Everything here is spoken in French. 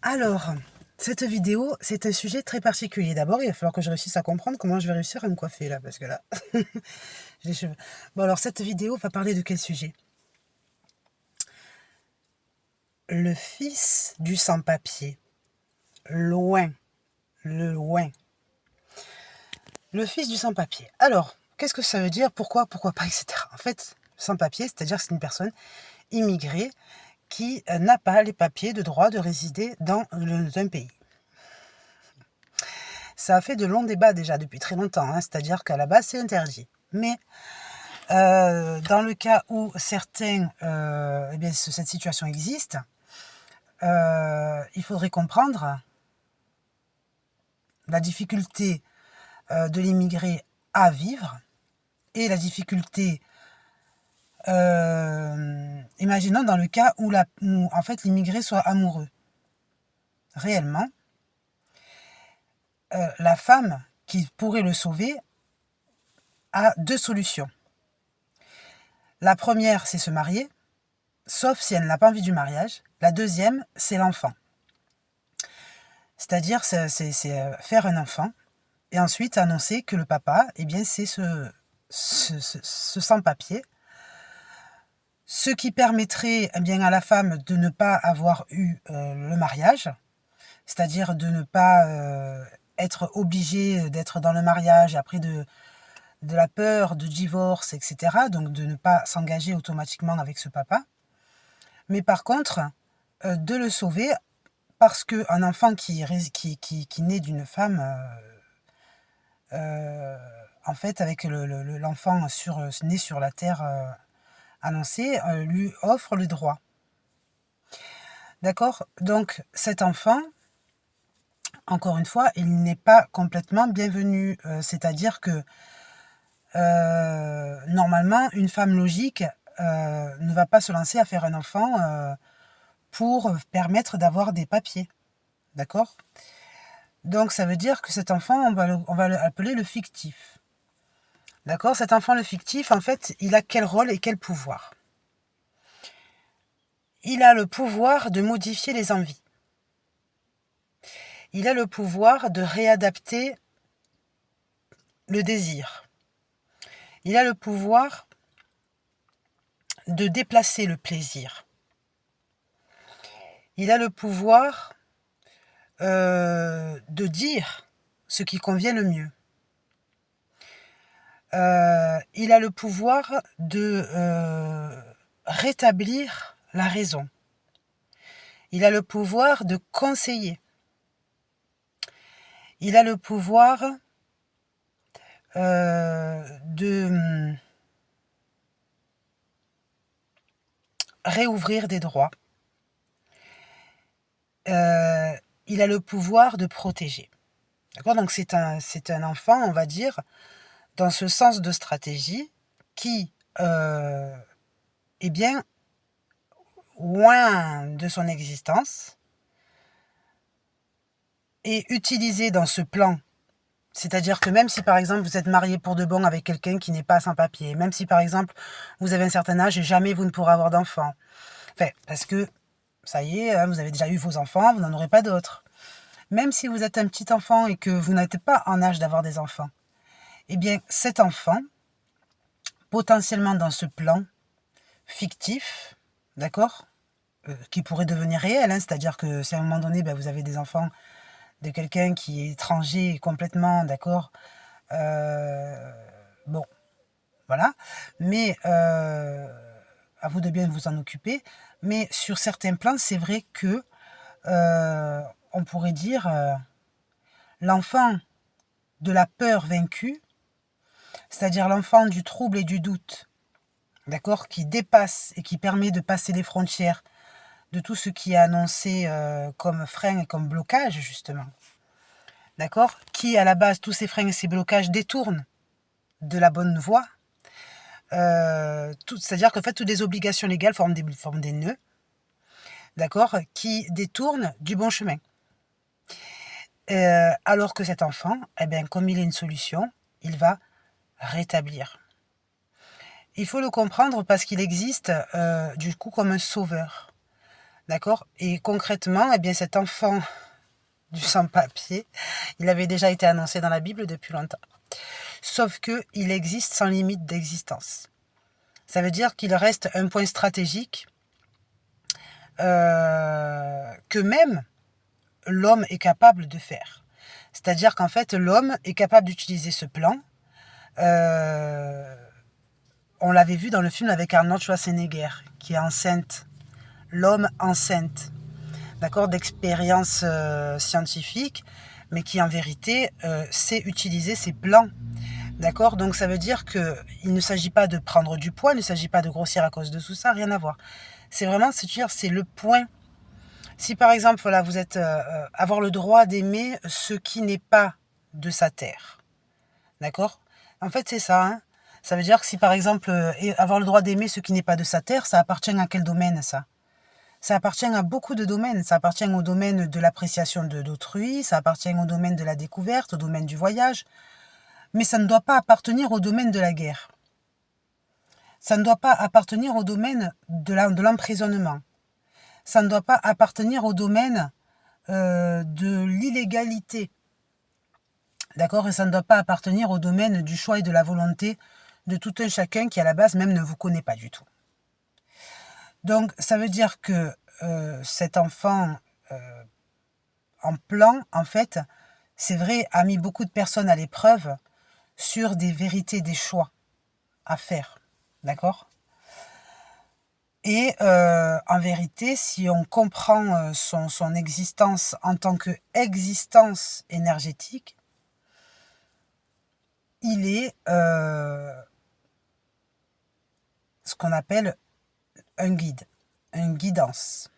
Alors, cette vidéo, c'est un sujet très particulier. D'abord, il va falloir que je réussisse à comprendre comment je vais réussir à me coiffer là, parce que là, j'ai les cheveux. Bon, alors, cette vidéo va parler de quel sujet? Le fils du sans-papier. Loin, le loin. Le fils du sans-papier. Alors, qu'est-ce que ça veut dire? Pourquoi pas, etc. En fait, sans-papier, c'est-à-dire que c'est une personne immigrée qui n'a pas les papiers de droit de résider dans un pays. Ça a fait de longs débats déjà depuis très longtemps, hein, c'est-à-dire qu'à la base, c'est interdit. Mais dans le cas où certains, eh bien, cette situation existe, il faudrait comprendre la difficulté de l'immigré à vivre et la difficulté, imaginons dans le cas où en fait l'immigré soit amoureux. Réellement, la femme qui pourrait le sauver a deux solutions. La première, c'est se marier, sauf si elle n'a pas envie du mariage. La deuxième, c'est l'enfant. C'est-à-dire, c'est faire un enfant et ensuite annoncer que le papa, eh bien, c'est ce sans-papier, ce qui permettrait eh bien, à la femme de ne pas avoir eu le mariage, c'est-à-dire de ne pas être obligée d'être dans le mariage après de la peur de divorce, etc. Donc de ne pas s'engager automatiquement avec ce papa. Mais par contre, de le sauver parce qu'un enfant qui naît d'une femme, en fait, avec l'enfant né sur la terre annoncée, lui offre le droit. D'accord? Donc cet enfant, encore une fois, il n'est pas complètement bienvenu. C'est-à-dire que normalement, une femme logique ne va pas se lancer à faire un enfant pour permettre d'avoir des papiers. D'accord? Donc ça veut dire que cet enfant, on va l'appeler le fictif. D'accord? Cet enfant, le fictif, en fait, il a quel rôle et quel pouvoir? Il a le pouvoir de modifier les envies. Il a le pouvoir de réadapter le désir. Il a le pouvoir de déplacer le plaisir. Il a le pouvoir de dire ce qui convient le mieux. Il a le pouvoir de rétablir la raison. Il a le pouvoir de conseiller. Il a le pouvoir de réouvrir des droits. Il a le pouvoir de protéger. D'accord? Donc c'est un enfant, on va dire, dans ce sens de stratégie qui, eh bien, loin de son existence, est utilisé dans ce plan. C'est-à-dire que même si par exemple vous êtes marié pour de bon avec quelqu'un qui n'est pas sans papier, même si par exemple vous avez un certain âge et jamais vous ne pourrez avoir d'enfant, enfin, parce que ça y est, vous avez déjà eu vos enfants, vous n'en aurez pas d'autres. Même si vous êtes un petit enfant et que vous n'êtes pas en âge d'avoir des enfants, eh bien cet enfant, potentiellement dans ce plan fictif, d'accord, qui pourrait devenir réel, hein, c'est-à-dire que si à un moment donné, vous avez des enfants de quelqu'un qui est étranger complètement, d'accord, bon, voilà, mais à vous de bien vous en occuper, mais sur certains plans, c'est vrai que on pourrait dire l'enfant de la peur vaincue, c'est-à-dire l'enfant du trouble et du doute, d'accord, qui dépasse et qui permet de passer les frontières de tout ce qui est annoncé comme frein et comme blocage, justement. D'accord? Qui, à la base, tous ces freins et ces blocages détournent de la bonne voie. C'est-à-dire qu'en fait, toutes les obligations légales forment des nœuds, d'accord, qui détournent du bon chemin. Alors que cet enfant, eh bien, comme il a une solution, il va rétablir. Il faut le comprendre parce qu'il existe, du coup, comme un sauveur. D'accord? Et concrètement, eh bien, cet enfant du sans-papier, il avait déjà été annoncé dans la Bible depuis longtemps. Sauf qu'il existe sans limite d'existence. Ça veut dire qu'il reste un point stratégique que même l'homme est capable de faire. C'est-à-dire qu'en fait, l'homme est capable d'utiliser ce plan. On l'avait vu dans le film avec Arnold Schwarzenegger, qui est enceinte. L'homme enceinte, d'accord, d'expérience scientifique, mais qui en vérité sait utiliser ses plans. D'accord? Donc ça veut dire qu'il ne s'agit pas de prendre du poids, il ne s'agit pas de grossir à cause de tout ça, rien à voir. C'est vraiment, c'est le point. Si par exemple, voilà, vous êtes avoir le droit d'aimer ce qui n'est pas de sa terre. D'accord? En fait, c'est ça. Hein. Ça veut dire que si par exemple, avoir le droit d'aimer ce qui n'est pas de sa terre, ça appartient à quel domaine ça? Ça appartient à beaucoup de domaines. Ça appartient au domaine de l'appréciation d'autrui, ça appartient au domaine de la découverte, au domaine du voyage. Mais ça ne doit pas appartenir au domaine de la guerre. Ça ne doit pas appartenir au domaine de l'emprisonnement. Ça ne doit pas appartenir au domaine de l'illégalité. D'accord? Et ça ne doit pas appartenir au domaine du choix et de la volonté de tout un chacun qui, à la base, même ne vous connaît pas du tout. Donc, ça veut dire que cet enfant en plan, en fait, c'est vrai, a mis beaucoup de personnes à l'épreuve sur des vérités, des choix à faire. D'accord? Et en vérité, si on comprend son existence en tant qu'existence énergétique, il est ce qu'on appelle un guide, une guidance.